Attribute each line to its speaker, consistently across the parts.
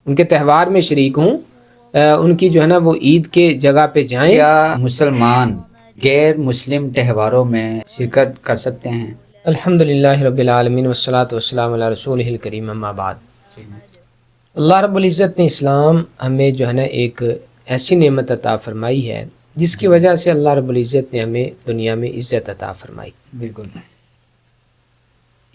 Speaker 1: ان کے تہوار میں شریک ہوں، ان کی جو ہے نا وہ عید کے جگہ پہ جائیں۔
Speaker 2: کیا مسلمان غیر مسلم تہواروں میں شرکت کر سکتے ہیں؟
Speaker 1: الحمدللہ رب العالمین والصلاۃ والسلام علی رسولہ الکریم، اما بعد۔ اللہ رب العزت نے اسلام ہمیں جو ہے نا ایک ایسی نعمت عطا فرمائی ہے جس کی وجہ سے اللہ رب العزت نے ہمیں دنیا میں عزت عطا فرمائی۔
Speaker 2: بالکل،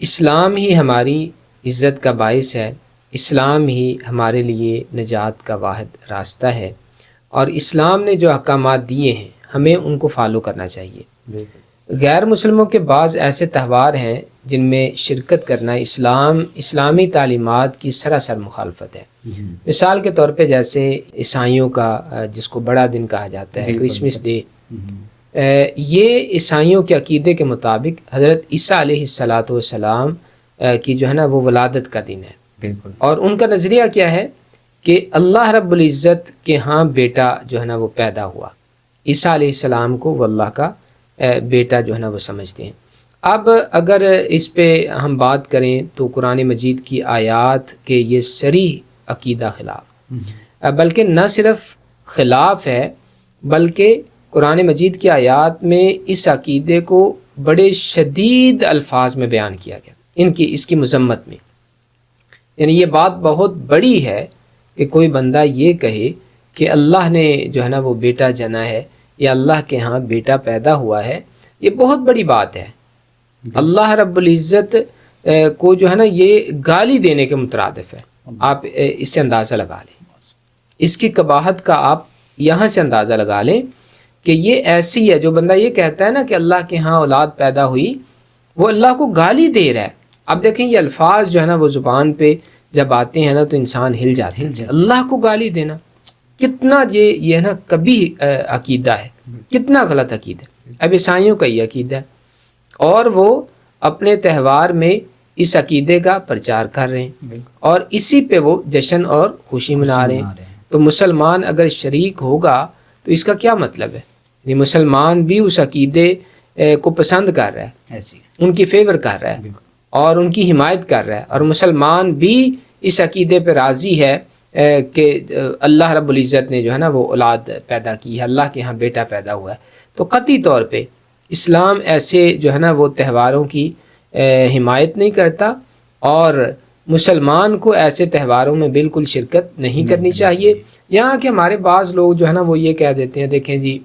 Speaker 1: اسلام ہی ہماری عزت کا باعث ہے، اسلام ہی ہمارے لیے نجات کا واحد راستہ ہے، اور اسلام نے جو احکامات دیے ہیں ہمیں ان کو فالو کرنا چاہیے۔
Speaker 2: بالکل،
Speaker 1: غیر مسلموں کے بعض ایسے تہوار ہیں جن میں شرکت کرنا اسلامی تعلیمات کی سراسر مخالفت ہے۔ مثال کے طور پہ جیسے عیسائیوں کا جس کو بڑا دن کہا جاتا ہے، کرسمس ڈے، یہ عیسائیوں کے عقیدے کے مطابق حضرت عیسیٰ علیہ السلام کی جو ہے نا وہ ولادت کا دن ہے۔
Speaker 2: بالکل،
Speaker 1: اور ان کا نظریہ کیا ہے کہ اللہ رب العزت کے ہاں بیٹا جو ہے نا وہ پیدا ہوا، عیسیٰ علیہ السلام کو وہ اللہ کا بیٹا جو ہے نا وہ سمجھتے ہیں۔ اب اگر اس پہ ہم بات کریں تو قرآن مجید کی آیات کے یہ صریح عقیدہ خلاف، بلکہ نہ صرف خلاف ہے بلکہ قرآن مجید کی آیات میں اس عقیدے کو بڑے شدید الفاظ میں بیان کیا گیا، اس کی مذمت میں۔ یعنی یہ بات بہت بڑی ہے کہ کوئی بندہ یہ کہے کہ اللہ نے جو ہے نا وہ بیٹا جنا ہے یا اللہ کے ہاں بیٹا پیدا ہوا ہے، یہ بہت بڑی بات ہے۔ اللہ رب العزت کو جو ہے نا یہ گالی دینے کے مترادف ہے۔ آپ اس سے اندازہ لگا لیں، اس کی قباحت کا آپ یہاں سے اندازہ لگا لیں کہ یہ ایسی ہے، جو بندہ یہ کہتا ہے نا کہ اللہ کے ہاں اولاد پیدا ہوئی، وہ اللہ کو گالی دے رہا ہے۔ اب دیکھیں یہ الفاظ جو ہے نا وہ زبان پہ جب آتے ہیں نا تو انسان ہل جاتا ہے۔ اللہ کو گالی دینا کتنا یہ نا کبھی عقیدہ ہے، کتنا غلط عقیدہ ہے۔ اب عیسائیوں کا یہ عقیدہ ہے اور وہ اپنے تہوار میں اس عقیدے کا پرچار کر رہے ہیں اور اسی پہ وہ جشن اور خوشی منا رہے ہیں۔ تو مسلمان اگر شریک ہوگا تو اس کا کیا مطلب ہے؟ یعنی مسلمان بھی اس عقیدے کو پسند کر رہا ہے، ان کی فیور کر رہا ہے اور ان کی حمایت کر رہا ہے، اور مسلمان بھی اس عقیدے پہ راضی ہے کہ اللہ رب العزت نے جو ہے نا وہ اولاد پیدا کی ہے، اللہ کے ہاں بیٹا پیدا ہوا ہے۔ تو قطعی طور پہ اسلام ایسے جو ہے نا وہ تہواروں کی حمایت نہیں کرتا، اور مسلمان کو ایسے تہواروں میں بالکل شرکت نہیں کرنی چاہیے۔ یہاں کہ ہمارے بعض لوگ جو ہے نا وہ یہ کہہ دیتے ہیں، دیکھیں جی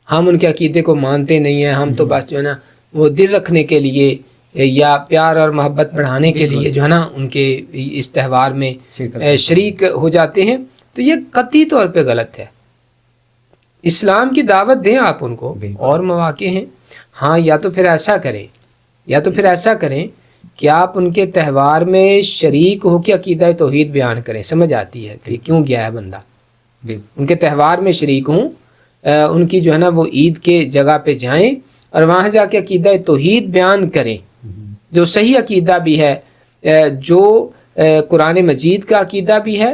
Speaker 1: ہم ان کے عقیدے کو مانتے نہیں ہیں، ہم تو بس جو ہے نا وہ دل رکھنے کے لیے یا پیار اور محبت بڑھانے کے لیے جو ہے نا ان کے اس تہوار میں شریک ہو جاتے ہیں۔ تو یہ قطعی طور پہ غلط ہے۔ اسلام کی دعوت دیں آپ ان کو، اور مواقع ہیں، ہاں یا تو پھر ایسا کریں کہ آپ ان کے تہوار میں شریک ہو کے عقیدہ توحید بیان کریں۔ سمجھ آتی ہے کہ کیوں گیا ہے بندہ، ان کے تہوار میں شریک ہوں، ان کی جو ہے نا وہ عید کے جگہ پہ جائیں اور وہاں جا کے عقیدہ توحید بیان کریں، جو صحیح عقیدہ بھی ہے، جو قرآن مجید کا عقیدہ بھی ہے،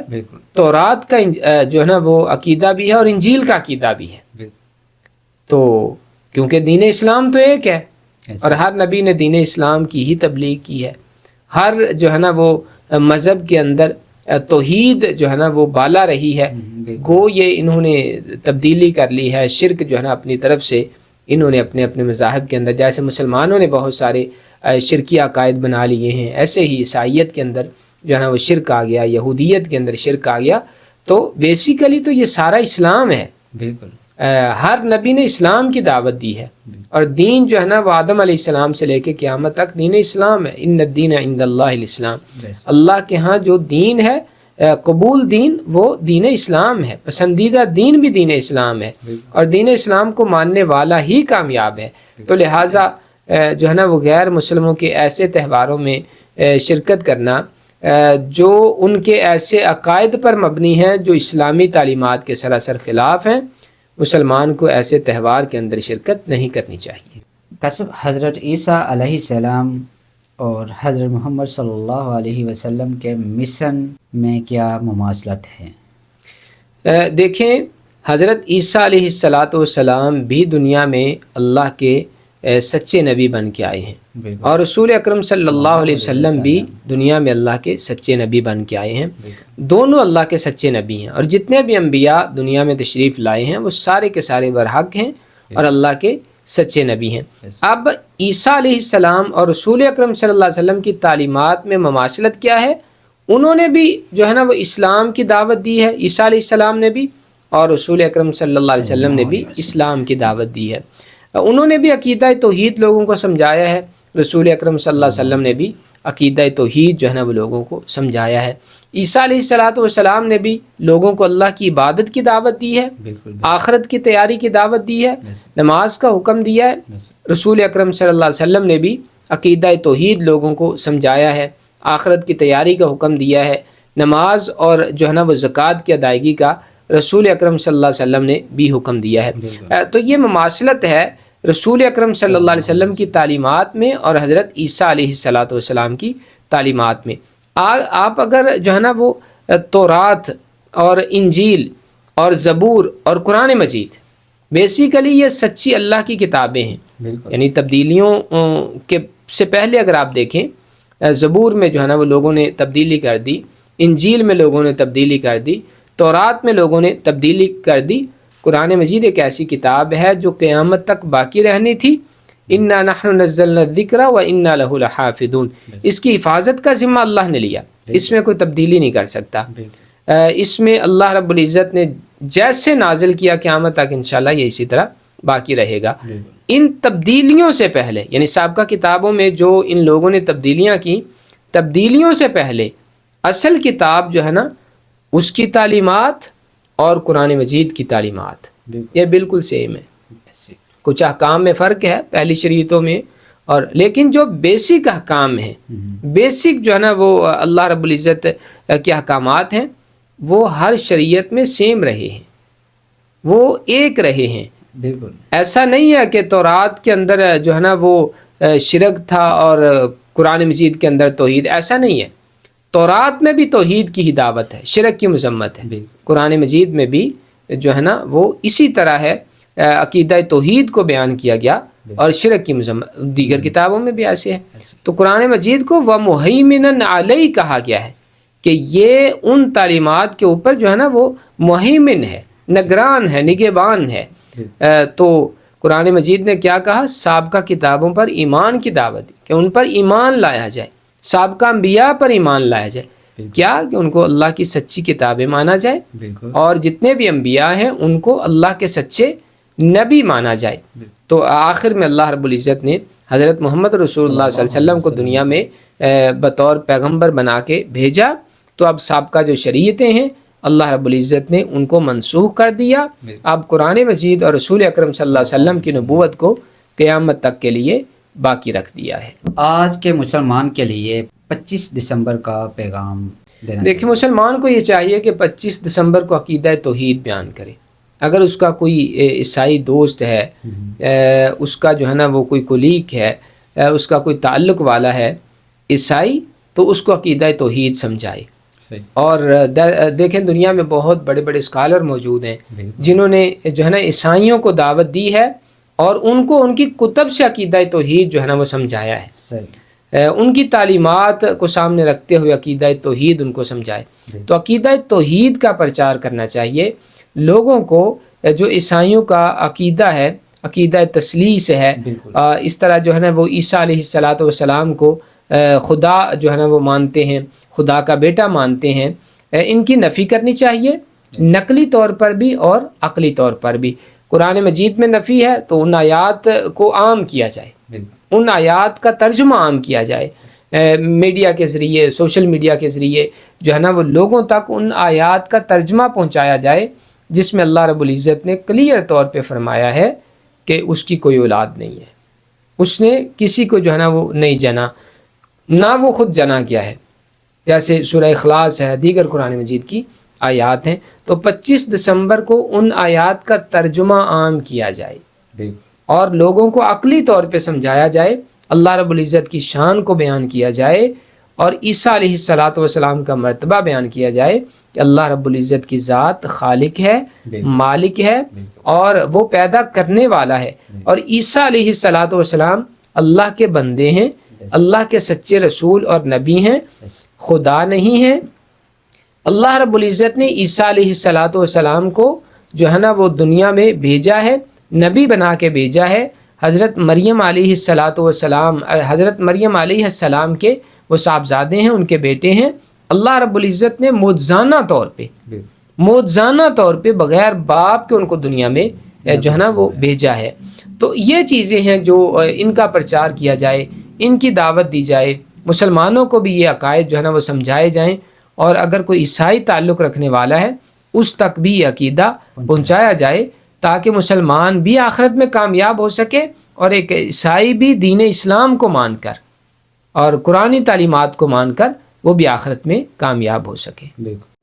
Speaker 1: تورات کا جو ہے نا وہ عقیدہ بھی ہے، اور انجیل کا عقیدہ بھی ہے۔ تو کیونکہ دین اسلام تو ایک ہے اور ہر نبی نے دین اسلام کی ہی تبلیغ کی ہے، ہر جو ہے نا وہ مذہب کے اندر توحید جو ہے نا وہ بالا رہی ہے، گو یہ انہوں نے تبدیلی کر لی ہے، شرک جو ہے نا اپنی طرف سے انہوں نے اپنے مذاہب کے اندر، جیسے مسلمانوں نے بہت سارے شرکی عقائد بنا لیے ہیں، ایسے ہی عیسائیت کے اندر جو ہے نا وہ شرک آ گیا، یہودیت کے اندر شرک آ گیا۔ تو بیسیکلی تو یہ سارا اسلام ہے، بالکل ہر نبی نے اسلام کی دعوت دی ہے، اور دین جو ہے نا وہ آدم علیہ السلام سے لے کے قیامت تک دین اسلام ہے۔ ان الدین عند اللہ الاسلام، اللہ کے ہاں جو دین ہے قبول دین وہ دین اسلام ہے، پسندیدہ دین بھی دین اسلام ہے، اور دین اسلام کو ماننے والا ہی کامیاب ہے۔ تو لہٰذا جو ہے نا وہ غیر مسلموں کے ایسے تہواروں میں شرکت کرنا جو ان کے ایسے عقائد پر مبنی ہیں جو اسلامی تعلیمات کے سراسر خلاف ہیں، مسلمان کو ایسے تہوار کے اندر شرکت نہیں کرنی چاہیے۔
Speaker 2: کسب حضرت عیسیٰ علیہ السلام اور حضرت محمد صلی اللہ علیہ وسلم کے مشن میں کیا مماثلت ہے؟
Speaker 1: دیکھیں حضرت عیسیٰ علیہ السلام بھی دنیا میں اللہ کے سچے نبی بن کے آئے ہیں،
Speaker 2: بالکل،
Speaker 1: اور رسول اکرم صلی اللہ علیہ وسلم بھی دنیا میں اللہ کے سچے نبی بن کے آئے ہیں، دونوں اللہ کے سچے نبی ہیں، اور جتنے بھی انبیاء دنیا میں تشریف لائے ہیں وہ سارے کے سارے برحق ہیں اور اللہ کے سچے نبی ہیں۔ اب عیسیٰ علیہ السلام اور رسول اکرم صلی اللہ علیہ وسلم کی تعلیمات میں مماثلت کیا ہے؟ انہوں نے بھی جو ہے نا وہ اسلام کی دعوت دی ہے، عیسیٰ علیہ السلام نے بھی، اور رسول اکرم صلی اللہ علیہ وسلم نے بھی اسلام کی دعوت دی ہے۔ انہوں نے بھی عقیدہ توحید لوگوں کو سمجھایا ہے، رسول اکرم صلی اللہ علیہ وسلم نے بھی عقیدہ توحید جو ہے نا وہ لوگوں کو سمجھایا ہے۔ عیسیٰ علیہ السلام نے بھی لوگوں کو اللہ کی عبادت کی دعوت دی ہے، آخرت کی تیاری کی دعوت دی ہے، نماز کا حکم دیا ہے۔ رسول اکرم صلی اللہ علیہ وسلم نے بھی عقیدہ توحید لوگوں کو سمجھایا ہے، آخرت کی تیاری کا حکم دیا ہے، نماز اور جو ہے نا وہ زکوٰۃ کی ادائیگی کا رسول اکرم صلی اللہ علیہ وسلم نے بھی حکم دیا ہے۔ تو یہ مماثلت ہے رسول اکرم صلی اللہ علیہ وسلم کی تعلیمات میں اور حضرت عیسیٰ علیہ السلام کی تعلیمات میں۔ آپ اگر جو ہے نا وہ تورات اور انجیل اور زبور اور قرآن مجید، بیسیکلی یہ سچی اللہ کی کتابیں ہیں، یعنی تبدیلیوں کے سے پہلے اگر آپ دیکھیں، زبور میں جو ہے نا وہ لوگوں نے تبدیلی کر دی، انجیل میں لوگوں نے تبدیلی کر دی، تورات میں لوگوں نے تبدیلی کر دی، قرآن مجید ایک ایسی کتاب ہے جو قیامت تک باقی رہنی تھی۔ انا نحن نزلنا الذکر وانا لہ لحافظون، اس کی حفاظت کا ذمہ اللہ نے لیا، اس میں کوئی تبدیلی نہیں کر سکتا۔ اس میں اللہ رب العزت نے جیسے نازل کیا قیامت تک انشاءاللہ یہ اسی طرح باقی رہے گا۔ ان تبدیلیوں سے پہلے، یعنی سابقہ کتابوں میں جو ان لوگوں نے تبدیلیاں کی، تبدیلیوں سے پہلے اصل کتاب جو ہے نا اس کی تعلیمات اور قرآن مجید کی تعلیمات یہ بالکل سیم ہے۔ کچھ احکام میں فرق ہے پہلی شریعتوں میں، اور لیکن جو بیسک احکام ہیں، بیسک جو ہے نا وہ اللہ رب العزت کے احکامات ہیں، وہ ہر شریعت میں سیم رہے ہیں، وہ ایک رہے ہیں۔
Speaker 2: بالکل
Speaker 1: ایسا نہیں ہے کہ تورات کے اندر جو ہے نا وہ شرک تھا اور قرآن مجید کے اندر توحید، ایسا نہیں ہے۔ تورات میں بھی توحید کی ہی دعوت ہے، شرک کی مذمت ہے۔ قرآن مجید میں بھی جو ہے نا وہ اسی طرح ہے، عقیدہ توحید کو بیان کیا گیا اور شرک کی مذمت دیگر کتابوں میں بھی ایسے ہے۔ تو قرآن مجید کو وَمُهَيْمِنًا عَلَيْهِ کہا گیا ہے کہ یہ ان تعلیمات کے اوپر جو ہے نا وہ مہیمن ہے، نگران ہے، نگہبان ہے۔ تو قرآن مجید نے کیا کہا؟ سابقہ کتابوں پر ایمان کی دعوت دی کہ ان پر ایمان لایا جائے، سابقہ انبیاء پر ایمان لایا جائے، کیا کہ ان کو اللہ کی سچی کتابیں مانا جائے، اور جتنے بھی انبیاء ہیں ان کو اللہ کے سچے نبی مانا جائے۔ تو آخر میں اللہ رب العزت نے حضرت محمد رسول اللہ صلی اللہ علیہ وسلم کو دنیا میں بطور پیغمبر بنا کے بھیجا۔ تو اب سابقہ جو شریعتیں ہیں اللہ رب العزت نے ان کو منسوخ کر دیا، اب قرآن مجید اور رسول اکرم صلی اللہ علیہ وسلم کی نبوت کو قیامت تک کے لیے باقی رکھ دیا ہے۔
Speaker 2: آج کے مسلمان کے لیے 25 دسمبر کا پیغام دینا
Speaker 1: دیکھیں، مسلمان کو یہ چاہیے کہ 25 دسمبر کو عقیدہ توحید بیان کرے۔ اگر اس کا کوئی عیسائی دوست ہے، اس کا جو ہے نا وہ کوئی کولیگ ہے، اس کا کوئی تعلق والا ہے عیسائی، تو اس کو عقیدہ توحید سمجھائے۔ اور دیکھیں دنیا میں بہت بڑے بڑے اسکالر موجود ہیں جنہوں نے جو ہے نا عیسائیوں کو دعوت دی ہے اور ان کو ان کی کتب سے عقیدہ توحید جو ہے نا وہ سمجھایا ہے، ان کی تعلیمات کو سامنے رکھتے ہوئے عقیدہ توحید ان کو سمجھائے۔ تو عقیدہ توحید کا پرچار کرنا چاہیے لوگوں کو۔ جو عیسائیوں کا عقیدہ ہے، عقیدہ تثلیث ہے، اس طرح جو ہے نا وہ عیسیٰ علیہ السلام کو خدا جو ہے نا وہ مانتے ہیں، خدا کا بیٹا مانتے ہیں، ان کی نفی کرنی چاہیے، نقلی طور پر بھی اور عقلی طور پر بھی۔ قرآن مجید میں نفی ہے تو ان آیات کو عام کیا جائے، ان آیات کا ترجمہ عام کیا جائے، میڈیا کے ذریعے، سوشل میڈیا کے ذریعے جو ہے نا وہ لوگوں تک ان آیات کا ترجمہ پہنچایا جائے جس میں اللہ رب العزت نے کلیئر طور پہ فرمایا ہے کہ اس کی کوئی اولاد نہیں ہے، اس نے کسی کو جو ہے نا وہ نہیں جنا، نہ وہ خود جنا گیا ہے، جیسے سورہ اخلاص ہے، دیگر قرآن مجید کی آیات ہیں۔ تو 25 دسمبر کو ان آیات کا ترجمہ عام کیا جائے اور لوگوں کو عقلی طور پہ سمجھایا جائے، اللہ رب العزت کی شان کو بیان کیا جائے اور عیسیٰ علیہ السلام کا مرتبہ بیان کیا جائے کہ اللہ رب العزت کی ذات خالق ہے،
Speaker 2: بالکل،
Speaker 1: مالک ہے،
Speaker 2: بالکل،
Speaker 1: اور وہ پیدا کرنے والا ہے، اور عیسیٰ علیہ السلام اللہ کے بندے ہیں، اللہ کے سچے رسول اور نبی ہیں، خدا نہیں ہیں۔ اللہ رب العزت نے عیسیٰ علیہ السلام کو جو ہے نا وہ دنیا میں بھیجا ہے، نبی بنا کے بھیجا ہے۔ حضرت مریم علیہ السلام، حضرت مریم علیہ السلام کے وہ صاحبزادے ہیں، ان کے بیٹے ہیں۔ اللہ رب العزت نے معجزانہ طور پہ بغیر باپ کے ان کو دنیا میں جو ہے نا وہ بھیجا ہے۔ تو یہ چیزیں ہیں جو ان کا پرچار کیا جائے، ان کی دعوت دی جائے، مسلمانوں کو بھی یہ عقائد جو ہے نا وہ سمجھائے جائیں، اور اگر کوئی عیسائی تعلق رکھنے والا ہے اس تک بھی یہ عقیدہ پہنچایا جائے، تاکہ مسلمان بھی آخرت میں کامیاب ہو سکے، اور ایک عیسائی بھی دین اسلام کو مان کر اور قرآنی تعلیمات کو مان کر وہ بھی آخرت میں کامیاب ہو سکے۔
Speaker 2: بالکل۔